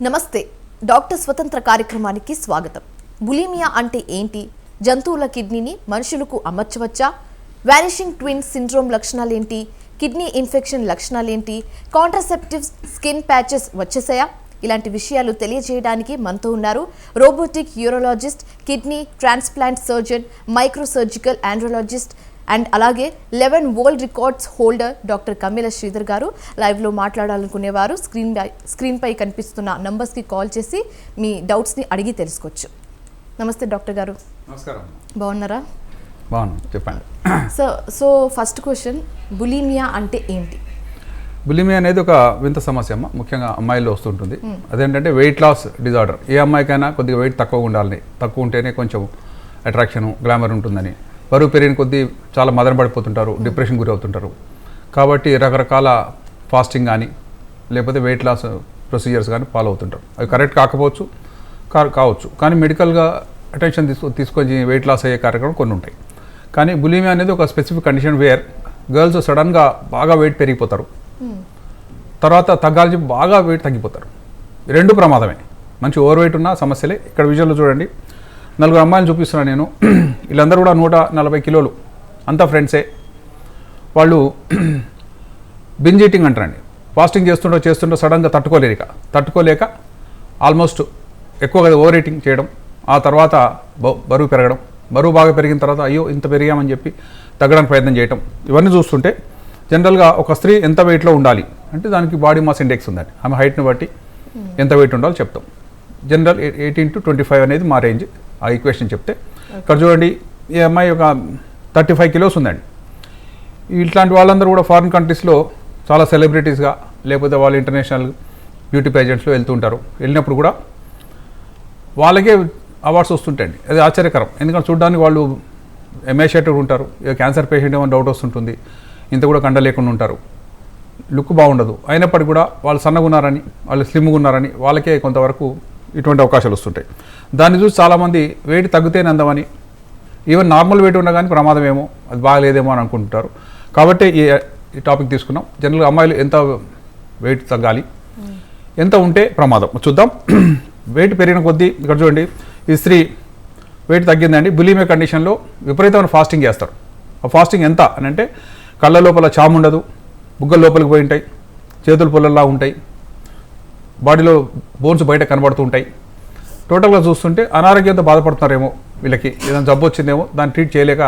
నమస్తే డాక్టర్ స్వతంత్ర కార్యక్రమానికి స్వాగతం. బులిమియా అంటే ఏంటి? జంతువుల కిడ్నీని మనుషులకు అమర్చవచ్చా? వానిషింగ్ ట్విన్ సిండ్రోమ్ లక్షణాలేంటి? కిడ్నీ ఇన్ఫెక్షన్ లక్షణాలేంటి? కాంట్రాసెప్టివ్స్ స్కిన్ ప్యాచెస్ వచ్చేసాయా? ఇలాంటి విషయాలు తెలియజేయడానికి మనతో ఉన్నారు robotic urologist, kidney transplant surgeon, microsurgical andrologist and అలాగే 11 world records holder doctor Kammila Sridhar గారు. లైవ్లో మాట్లాడాలనుకునేవారు స్క్రీన్ పై కనిపిస్తున్న నంబర్స్కి కాల్ చేసి మీ డౌట్స్ని అడిగి తెలుసుకోవచ్చు. నమస్తే డాక్టర్ గారు. నమస్కారం. బాగున్నారా? బాగున్నాను, చెప్పండి. సో ఫస్ట్ క్వశ్చన్, బులిమియా అంటే ఏంటి? బులిమియా అనేది ఒక వింత సమస్య అమ్మ, ముఖ్యంగా అమ్మాయిల్లో వస్తుంటుంది. అదేంటంటే వెయిట్ లాస్ డిజార్డర్. ఏ అమ్మాయికైనా కొద్దిగా వెయిట్ తక్కువ ఉండాలని, తక్కువ ఉంటేనే కొంచెం అట్రాక్షన్ గ్లామర్ ఉంటుందని, బరువు పెరిగిన కొద్దీ చాలా మదన పడిపోతుంటారు, డిప్రెషన్ గురి అవుతుంటారు. కాబట్టి రకరకాల ఫాస్టింగ్ కానీ లేకపోతే వెయిట్ లాస్ ప్రొసీజర్స్ కానీ ఫాలో అవుతుంటారు. అవి కరెక్ట్ కావచ్చు, కానీ మెడికల్గా అటెన్షన్ తీసుకొని వెయిట్ లాస్ అయ్యే కార్యక్రమం కొన్ని ఉంటాయి. కానీ బులిమియా అనేది ఒక స్పెసిఫిక్ కండిషన్ వేర్ గర్ల్స్ సడన్గా బాగా వెయిట్ పెరిగిపోతారు, తర్వాత తగ్గాల్సి బాగా వెయిట్ తగ్గిపోతారు. రెండు ప్రమాదమే. మంచి ఓవర్ వెయిట్ ఉన్న సమస్యలే. ఇక్కడ విజువల్లో చూడండి, 4 అమ్మాయిలు చూపిస్తున్నాను నేను. వీళ్ళందరూ కూడా 140 కిలోలు, అంతా ఫ్రెండ్సే. వాళ్ళు బింజ్ ఈటింగ్ అంటారండి. ఫాస్టింగ్ చేస్తుంటో సడన్గా తట్టుకోలేక ఆల్మోస్ట్ ఎక్కువగా ఓవర్ ఈటింగ్ చేయడం, ఆ తర్వాత బరువు పెరగడం, బరువు బాగా పెరిగిన తర్వాత అయ్యో ఇంత పెరిగామని చెప్పి తగ్గడానికి ప్రయత్నం చేయడం. ఇవన్నీ చూస్తుంటే జనరల్గా ఒక స్త్రీ ఎంత వెయిట్లో ఉండాలి అంటే దానికి బాడీ మాస్ ఇండెక్స్ ఉందండి. ఆమె హైట్ని బట్టి ఎంత వెయిట్ ఉండాలో చెప్తాం. జనరల్ 18 to 25 అనేది మా రేంజ్. ఆ ఈక్వేషన్ చెప్తే ఇక్కడ చూడండి, ఈ అమ్మాయి ఒక 35 కిలోస్ ఉందండి. ఇట్లాంటి వాళ్ళందరూ కూడా ఫారిన్ కంట్రీస్లో చాలా సెలబ్రిటీస్గా లేకపోతే వాళ్ళు ఇంటర్నేషనల్ బ్యూటీ పేజెంట్స్లో వెళ్తుంటారు. వెళ్ళినప్పుడు కూడా వాళ్ళకే అవార్డ్స్ వస్తుంటాయండి. అది ఆశ్చర్యకరం. ఎందుకంటే చూడడానికి వాళ్ళు ఎమేషియేటెడ్ ఉంటారు. క్యాన్సర్ పేషెంట్ ఏమైనా డౌట్ వస్తుంటుంది, ఇంత కూడా కండ లేకుండా ఉంటారు, లుక్ బాగుండదు. అయినప్పటికీ కూడా వాళ్ళు సన్నగా ఉన్నారని, వాళ్ళు స్లిమ్గా ఉన్నారని వాళ్ళకే కొంతవరకు ఇటువంటి అవకాశాలు వస్తుంటాయి. దాన్ని చూసి చాలామంది వెయిట్ తగ్గితేనే అందమని, ఈవెన్ నార్మల్ వెయిట్ ఉన్నా కానీ ప్రమాదమేమో, అది బాగలేదేమో అని అనుకుంటుంటారు. కాబట్టి ఈ టాపిక్ తీసుకున్నాం. జనరల్గా అమ్మాయిలు ఎంత వెయిట్ తగ్గాలి, ఎంత ఉంటే ప్రమాదం చూద్దాం. వెయిట్ పెరిగిన కొద్దీ ఇక్కడ చూడండి, ఈ స్త్రీ వెయిట్ తగ్గిందండి. బులిమియా కండిషన్లో విపరీతమైన ఫాస్టింగ్ చేస్తారు. ఆ ఫాస్టింగ్ ఎంత అని అంటే, కళ్ళ లోపల చాము ఉండదు, బుగ్గల లోపలికి పోయి ఉంటాయి, చేతులు పొల్లల్లా ఉంటాయి, బాడీలో బోన్స్ బయట కనబడుతూ ఉంటాయి. టోటల్గా చూస్తుంటే అనారోగ్యంతో బాధపడుతున్నారేమో, వీళ్ళకి ఏదైనా జబ్బు వచ్చిందేమో, దాన్ని ట్రీట్ చేయలేక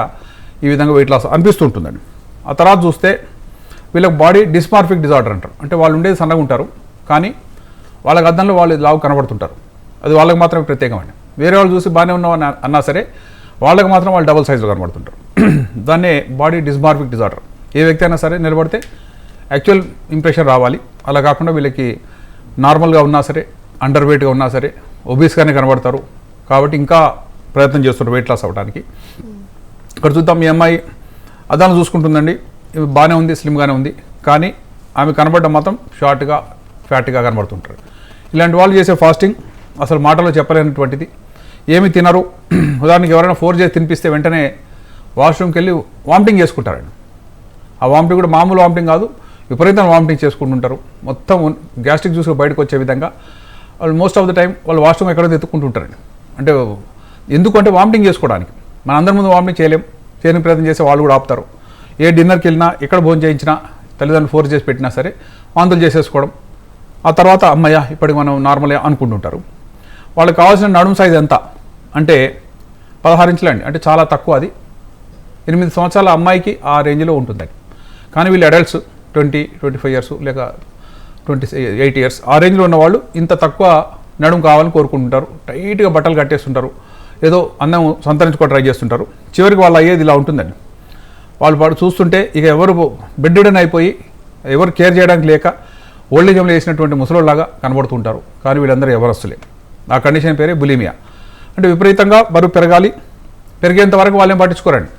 ఈ విధంగా వెయిట్ లాస్ అనిపిస్తుంటుందండి. ఆ తర్వాత చూస్తే వీళ్ళకి బాడీ డిస్మార్ఫిక్ డిజార్డర్ అంటారు. అంటే వాళ్ళు ఉండేది సన్నగా ఉంటారు, కానీ వాళ్ళకి అద్దంలో వాళ్ళు లావు కనబడుతుంటారు. అది వాళ్ళకి మాత్రమే ప్రత్యేకమండి. వేరే వాళ్ళు చూసి బాగానే ఉన్నామని అన్నా సరే వాళ్ళకి మాత్రం వాళ్ళు డబుల్ సైజులో కనబడుతుంటారు. దాన్నే బాడీ డిస్మార్ఫిక్ డిజార్డర్. ఏ వ్యక్తి అయినా సరే నిలబడితే యాక్చువల్ ఇంప్రెషన్ రావాలి. అలా కాకుండా వీళ్ళకి నార్మల్గా ఉన్నా సరే, అండర్ వెయిట్గా ఉన్నా సరే ఒబీస్గానే కనబడతారు. కాబట్టి ఇంకా ప్రయత్నం చేస్తుంటారు వెయిట్ లాస్ అవ్వడానికి. ఇక్కడ చూద్దాం, మీ అమ్మాయి అద్దాలను చూసుకుంటుందండి, బాగానే ఉంది, స్లిమ్గానే ఉంది, కానీ ఆమె కనబడడం మాత్రం షార్ట్గా, ఫ్యాట్గా కనబడుతుంటారు. ఇలాంటి వాళ్ళు చేసే ఫాస్టింగ్ అసలు మాటలో చెప్పలేనటువంటిది. ఏమి తినరు. ఉదాహరణకి ఎవరైనా ఫోర్స్ చేసి తినిపిస్తే వెంటనే వాష్రూమ్కి వెళ్ళి వామిటింగ్ చేసుకుంటారండి. ఆ వామిటింగ్ కూడా మామూలు వామిటింగ్ కాదు, విపరీతంగా వామిటింగ్ చేసుకుంటుంటారు. మొత్తం గ్యాస్ట్రిక్ జ్యూస్ బయటకు వచ్చే విధంగా వాళ్ళు మోస్ట్ ఆఫ్ ద టైం వాళ్ళు వాష్రూమ్ ఎక్కడో ఎత్తుకుంటుంటారండి. అంటే ఎందుకంటే వామిటింగ్ చేసుకోవడానికి. మన అందరి ముందు వామిటింగ్ చేయని ప్రయత్నం చేస్తే వాళ్ళు కూడా ఆపుతారు. ఏ డిన్నర్కి వెళ్ళినా, ఎక్కడ భోజనం చేయించినా, తల్లిదండ్రులు ఫోర్స్ చేసి పెట్టినా సరే వాంతులు చేసేసుకోవడం. ఆ తర్వాత అమ్మయ్య ఇప్పటికి మనం నార్మల్గా అనుకుంటుంటారు. వాళ్ళకి కావాల్సిన నడుము సైజ్ ఎంత అంటే 16 ఇంచులు అండి. అంటే చాలా తక్కువ. అది 8 సంవత్సరాల అమ్మాయికి ఆ రేంజ్లో ఉంటుందండి. కానీ వీళ్ళు అడల్ట్స్ 20-25 ఇయర్స్ లేక 28 ఇయర్స్ ఆ రేంజ్లో ఉన్నవాళ్ళు ఇంత తక్కువ నడుము కావాలని కోరుకుంటుంటారు. టైట్గా బట్టలు కట్టేస్తుంటారు, ఏదో అందం సంతరించుకో ట్రై చేస్తుంటారు. చివరికి వాళ్ళు అయ్యేది ఇలా ఉంటుందండి. వాళ్ళు చూస్తుంటే ఇక ఎవరు బెడ్డెన్ అయిపోయి ఎవరు కేర్ చేయడానికి లేక ఓల్డేజ్లో వేసినటువంటి ముసలోళ్ళలాగా కనబడుతుంటారు. కానీ వీళ్ళందరూ ఎవరస్తులే. ఆ కండిషన్ పేరే బులిమియా. అంటే విపరీతంగా బరువు పెరిగేంత వరకు వాళ్ళని పట్టించుకోరండి.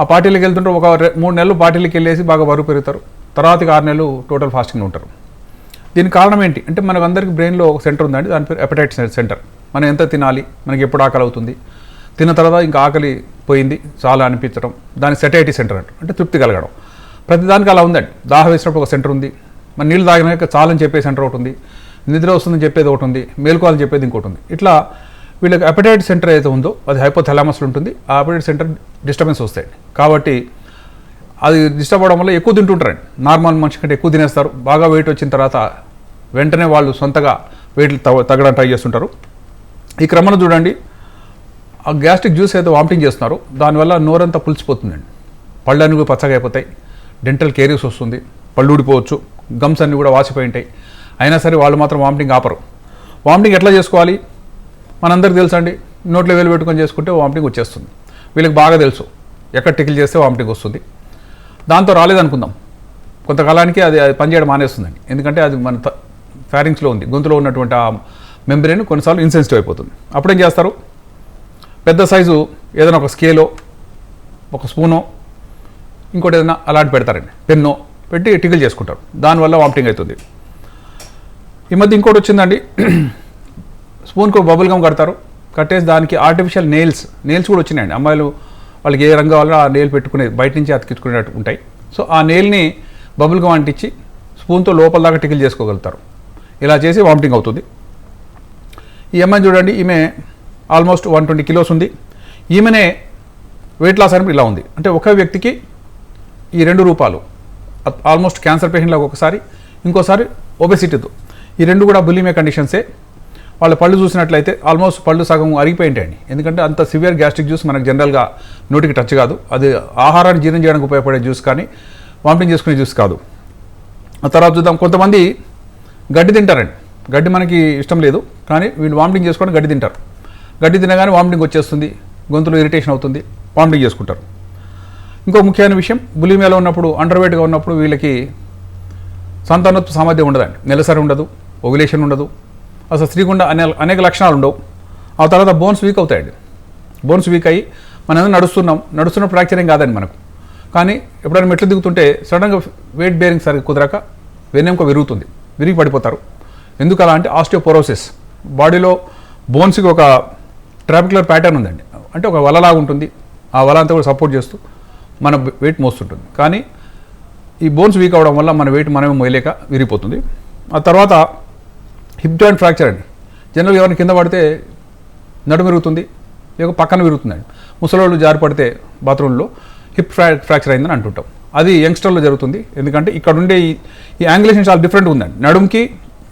ఆ పార్టీలకు వెళ్తుంటారు, ఒక 3 నెలలు పార్టీలకు వెళ్ళేసి బాగా బరువు పెరుగుతారు. తర్వాత 6 నెలలు టోటల్ ఫాస్టింగ్ ఉంటారు. దీనికి కారణం ఏంటి అంటే, మనకు అందరికీ బ్రెయిన్లో ఒక సెంటర్ ఉందండి, దాని పేరు ఎపటైట్ సెంటర్. మనం ఎంత తినాలి, మనకి ఎప్పుడు ఆకలి అవుతుంది, తిన్న తర్వాత ఇంకా ఆకలి పోయింది చాలా అనిపించడం, దాని సెటైటీ సెంటర్ అంటే తృప్తి కలగడం. ప్రతిదానికి అలా ఉందండి. దాహం వేసినప్పుడు ఒక సెంటర్ ఉంది, మన నీళ్ళు తాగినాక చాలని చెప్పే సెంటర్ ఒకటి ఉంది, నిద్ర వస్తుందని చెప్పేది ఒకటి ఉంది, మేల్కోవాలని చెప్పేది ఇంకోటి ఉంది. ఇట్లా వీళ్ళకి అపెటైట్ సెంటర్ ఏదైతే ఉందో అది హైపోథలామస్లో ఉంటుంది. ఆ అపెటైట్ సెంటర్ డిస్టర్బెన్స్ వస్తాయండి. కాబట్టి అది డిస్టర్బ్ అవ్వడం వల్ల ఎక్కువ తింటుంటారండి. నార్మల్ మనిషి కంటే ఎక్కువ తినేస్తారు. బాగా వెయిట్ వచ్చిన తర్వాత వెంటనే వాళ్ళు సొంతగా వెయిట్ తగ్గడానికి ట్రై చేస్తుంటారు. ఈ క్రమంలో చూడండి, ఆ గ్యాస్ట్రిక్ జ్యూస్ అయితే వామిటింగ్ చేస్తున్నారు, దానివల్ల నోరంతా పులిచిపోతుందండి. పళ్ళన్నీ కూడా పచ్చగా అయిపోతాయి, డెంటల్ కేరీస్ వస్తుంది, పళ్ళు ఊడిపోవచ్చు, గమ్స్ అన్నీ కూడా వాసిపోయి ఉంటాయి. అయినా సరే వాళ్ళు మాత్రం వామిటింగ్ ఆపరు. వామిటింగ్ ఎట్లా చేసుకోవాలి మనందరికీ తెలుసు అండి. నోట్లో వేలు పెట్టుకొని చేసుకుంటే వామిటింగ్ వచ్చేస్తుంది. వీళ్ళకి బాగా తెలుసు ఎక్కడ టికిల్ చేస్తే వామిటింగ్ వస్తుంది. దాంతో రాలేదనుకుందాం, కొంతకాలానికి అది పనిచేయడం మానేస్తుందండి. ఎందుకంటే అది మన ఫ్యారింగ్స్లో ఉంది, గొంతులో ఉన్నటువంటి ఆ మెంబ్రెయిన్ కొన్నిసార్లు ఇన్సెన్సిటివ్ అయిపోతుంది. అప్పుడేం చేస్తారు, పెద్ద సైజు ఏదైనా ఒక స్కేలో ఒక స్పూనో ఇంకోటి ఏదైనా అలాంటి పెడతారండి, పెన్నో పెట్టి టికిల్ చేసుకుంటారు. దానివల్ల వామిటింగ్ అవుతుంది. ఈ మధ్య ఇంకోటి వచ్చిందండి, స్పూన్కు బబుల్ గమ్ కడతారు, కట్టేసి దానికి ఆర్టిఫిషియల్ నెయిల్స్ కూడా వచ్చినాయండి. అమ్మాయిలు వాళ్ళకి ఏ రంగు కావాలో ఆ నెయిల్ పెట్టుకునే బయట నుంచి అతికించుకునేట్టు ఉంటాయి. సో ఆ నెయిల్ని బబుల్ గమ్ అంటించి స్పూన్తో లోపల దాకా టికిల్ చేసుకోగలుగుతారు. ఇలా చేసి వామిటింగ్ అవుతుంది. ఈ అమ్మాయిని చూడండి, ఈమె ఆల్మోస్ట్ 120 కిలోస్ ఉంది. ఈమెనే వెయిట్ లాస్ అనేది ఇలా ఉంది. అంటే ఒక వ్యక్తికి ఈ 2 రూపాలు, ఆల్మోస్ట్ క్యాన్సర్ పేషెంట్లకు ఒకసారి, ఇంకోసారి ఒబెసిటీతో, ఈ 2 కూడా బులిమియా కండిషన్సే. వాళ్ళ పళ్ళు చూసినట్లయితే ఆల్మోస్ట్ పళ్ళు సగం అరిగిపోయి ఉంటాయండి. ఎందుకంటే అంత సివియర్ గ్యాస్ట్రిక్ జ్యూస్ మనకు జనరల్గా నోటికి టచ్ కాదు. అది ఆహారాన్ని జీర్ణం చేయడానికి ఉపయోగపడే జ్యూస్ కానీ వామిటింగ్ చేసుకునే జ్యూస్ కాదు. ఆ తర్వాత చూద్దాం, కొంతమంది గడ్డి తింటారండి. గడ్డి మనకి ఇష్టం లేదు, కానీ వీళ్ళు వామిటింగ్ చేసుకొని గడ్డి తింటారు. గడ్డి తినగానే వామిటింగ్ వచ్చేస్తుంది, గొంతులో ఇరిటేషన్ అవుతుంది, వామిటింగ్ చేసుకుంటారు. ఇంకో ముఖ్యమైన విషయం, బులిమియాలో ఉన్నప్పుడు, అండర్వెయిట్గా ఉన్నప్పుడు వీళ్ళకి సంతానోత్పత్తి సామర్థ్యం ఉండదండి. నెలసరి ఉండదు, ఓవ్యులేషన్ ఉండదు, అసలు స్త్రీగుండా అనేక లక్షణాలు ఉండవు. ఆ తర్వాత బోన్స్ వీక్ అవుతాయండి. బోన్స్ వీక్ అయ్యి మనం ఏదైనా నడుస్తున్న ఫ్రాక్చర్ ఏం కాదండి మనకు. కానీ ఎప్పుడైనా మెట్లు దిగుతుంటే సడన్గా వెయిట్ బేరింగ్ సరిగ్గా కుదరక వెన్నెముక విరిగి పడిపోతారు. ఎందుకు అలా అంటే ఆస్టియోపోరోసిస్, బాడీలో బోన్స్కి ఒక ట్రాపిక్యులర్ ప్యాటర్న్ ఉందండి. అంటే ఒక వలలాగా ఉంటుంది, ఆ వల అంతా కూడా సపోర్ట్ చేస్తూ మన వెయిట్ మోస్తుంటుంది. కానీ ఈ బోన్స్ వీక్ అవ్వడం వల్ల మన వెయిట్ మనమే మోయలేక విరిగిపోతుంది. ఆ తర్వాత హిప్ జాయింట్ ఫ్రాక్చర్ అండి. జనరల్గా ఎవరిని కింద పడితే నడుము విరుగుతుంది, లేక పక్కన విరుగుతుందండి. ముసలోళ్ళు జారి పడితే బాత్రూంలో హిప్ ఫ్రాక్చర్ అయిందని అంటుంటాం. అది యంగ్స్టర్లో జరుగుతుంది. ఎందుకంటే ఇక్కడ ఉండే ఈ యాంగిలేషన్ చాలా డిఫరెంట్ ఉందండి. నడుముకి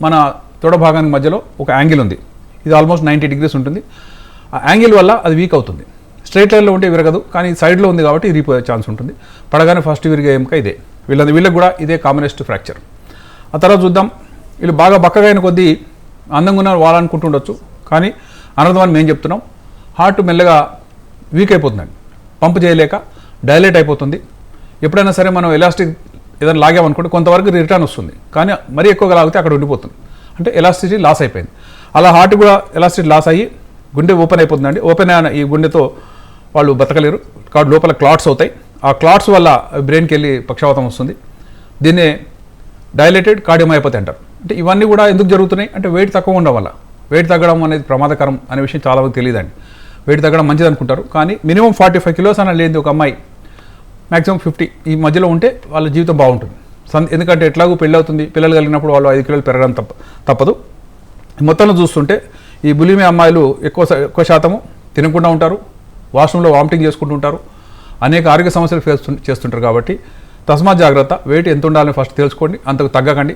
మన తొడ భాగానికి మధ్యలో ఒక యాంగిల్ ఉంది, ఇది ఆల్మోస్ట్ 90 degrees ఉంటుంది. ఆ యాంగిల్ వల్ల అది వీక్ అవుతుంది. స్ట్రైట్ లైన్లో ఉంటే విరగదు, కానీ సైడ్లో ఉంది కాబట్టి విరిగిపోయే ఛాన్స్ ఉంటుంది. పడగానే ఫస్ట్ విరిగే ఎముక ఇదే. వీళ్ళకి కూడా ఇదే కామనెస్ట్ ఫ్రాక్చర్. ఆ తర్వాత చూద్దాం, వీళ్ళు బాగా బక్కగా అయిన కొద్దీ అందంగా ఉన్న వాళ్ళనుకుంటుండొచ్చు, కానీ అనర్థమని మేము చెప్తున్నాం. హార్ట్ మెల్లగా వీక్ అయిపోతుందండి, పంపు చేయలేక డైలేట్ అయిపోతుంది. ఎప్పుడైనా సరే మనం ఎలాస్టిక్ ఏదైనా లాగామనుకుంటే కొంతవరకు రిటర్న్ వస్తుంది, కానీ మరీ ఎక్కువగా లాగితే అక్కడ ఉండిపోతుంది. అంటే ఎలాస్టిసిటీ లాస్ అయిపోయింది. అలా హార్ట్ కూడా ఎలాస్టిసిటీ లాస్ అయ్యి గుండె ఓపెన్ అయిపోతుందండి. ఓపెన్ అయిన ఈ గుండెతో వాళ్ళు బతకలేరు, కాబట్టి లోపల క్లాట్స్ అవుతాయి. ఆ క్లాట్స్ వల్ల బ్రెయిన్కి వెళ్ళి పక్షవాతం వస్తుంది. దీన్నే డైలేటెడ్ కార్డియోమయోపతి అంటారు. అంటే ఇవన్నీ కూడా ఎందుకు జరుగుతున్నాయి అంటే వెయిట్ తక్కువ ఉండడం వల్ల. వెయిట్ తగ్గడం అనేది ప్రమాదకరం అనే విషయం చాలా మంది తెలియదండి. వెయిట్ తగ్గడం మంచిది అనుకుంటారు, కానీ మినిమం 45 kilos అన్న లేని ఒక అమ్మాయి మ్యాక్సిమం 50 ఈ మధ్యలో ఉంటే వాళ్ళ జీవితం బాగుంటుంది. ఎందుకంటే ఎట్లాగూ పెళ్ళి అవుతుంది, పిల్లలు కలిగినప్పుడు వాళ్ళు 5 kilos పెరగడం తప్పదు. మొత్తంలో చూస్తుంటే ఈ బులిమియా అమ్మాయిలు ఎక్కువ శాతము తినకుండా ఉంటారు, వాష్రూమ్లో వామిటింగ్ చేసుకుంటూ ఉంటారు, అనేక ఆరోగ్య సమస్యలు ఫేస్ చేస్తుంటారు. కాబట్టి తస్మాత్ జాగ్రత్త, వెయిట్ ఎంత ఉండాలని ఫస్ట్ తెలుసుకోండి, అంతకు తగ్గకండి.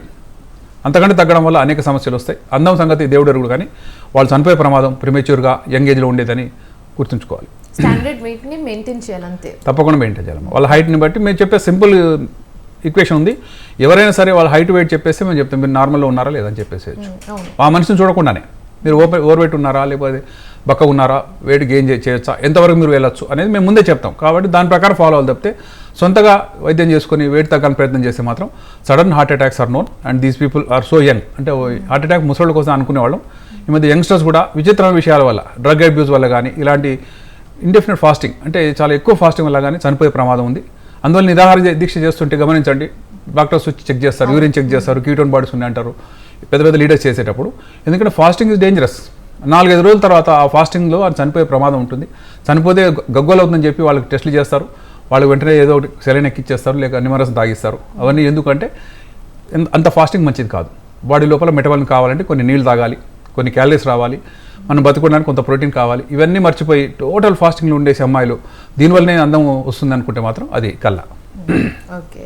అంతకంటే తగ్గడం వల్ల అనేక సమస్యలు వస్తాయి. అందం సంగతి దేవుడు ఎరుగుడు, కానీ వాళ్ళు చనిపోయే ప్రమాదం ప్రిమేచ్యూర్గా యంగ్ ఏజ్లో ఉండేదని గుర్తుంచుకోవాలి. స్టాండర్డ్ వెయిట్ని మెయింటైన్ చేయాలంతే, తప్పకుండా మెయింటైన్ చేయాలి. వాళ్ళ హైట్ని బట్టి మేము చెప్పే సింపుల్ ఈక్వేషన్ ఉంది. ఎవరైనా సరే వాళ్ళ హైట్ వెయిట్ చెప్పేస్తే మేము చెప్తాం మీరు నార్మల్లో ఉన్నారా లేదని చెప్పేసేయచ్చు. ఆ మనిషిని చూడకుండానే మీరు ఓవర్ వెయిట్ ఉన్నారా, లేకపోతే బక్క ఉన్నారా, వెయిట్ గెయిన్ చేయొచ్చా, ఎంతవరకు మీరు వెళ్ళొచ్చు అనేది మేము ముందే చెప్తాం. కాబట్టి దాని ప్రకారం ఫాలో అవ్వాలి తప్పితే సొంతగా వైద్యం చేసుకుని వెయిట్ తగ్గని ప్రయత్నం చేస్తే మాత్రం sudden heart attacks are known. And these people are so young. అంటే హార్ట్ అటాక్ ముసళ్ళ కోసం అనుకునేవాళ్ళం. ఈ మధ్య యంగ్స్టర్స్ కూడా విచిత్రమైన విషయాల వల్ల, డ్రగ్ అబ్యూస్ వల్ల కానీ, ఇలాంటి ఇండెఫినెట్ ఫాస్టింగ్ అంటే చాలా ఎక్కువ ఫాస్టింగ్ వల్ల కానీ చనిపోయే ప్రమాదం ఉంది. అందువల్ల నిరాహార దీక్ష చేస్తుంటే గమనించండి, డాక్టర్స్ వచ్చి చెక్ చేస్తారు, యూరిన్ చెక్ చేస్తారు, కీటోన్ బాడీస్ ఉన్నాయి అంటారు పెద్ద పెద్ద లీడర్స్ చేసేటప్పుడు. ఎందుకంటే ఫాస్టింగ్ ఇస్ డేంజరస్. 4-5 రోజుల తర్వాత ఆ ఫాస్టింగ్లో అది చనిపోయే ప్రమాదం ఉంటుంది. చనిపోతే గగ్గోలు అవుతుందని చెప్పి వాళ్ళకి టెస్టులు చేస్తారు, వాళ్ళు వెంటనే ఏదో ఒకటి సెలైన్ ఎక్కిచ్చేస్తారు, లేక నిమ్మరసం తాగిస్తారు. అవన్నీ ఎందుకంటే అంత ఫాస్టింగ్ మంచిది కాదు. బాడీ లోపల మెటబాలిజం కావాలంటే కొన్ని నీళ్ళు తాగాలి, కొన్ని క్యాలరీస్ రావాలి, మనం బతుకోవడానికి కొంత ప్రోటీన్ కావాలి. ఇవన్నీ మర్చిపోయి టోటల్ ఫాస్టింగ్లో ఉండేసి అమ్మాయిలు దీనివల్లనే అందం వస్తుంది అనుకుంటే మాత్రం అది కల్లా. ఓకే.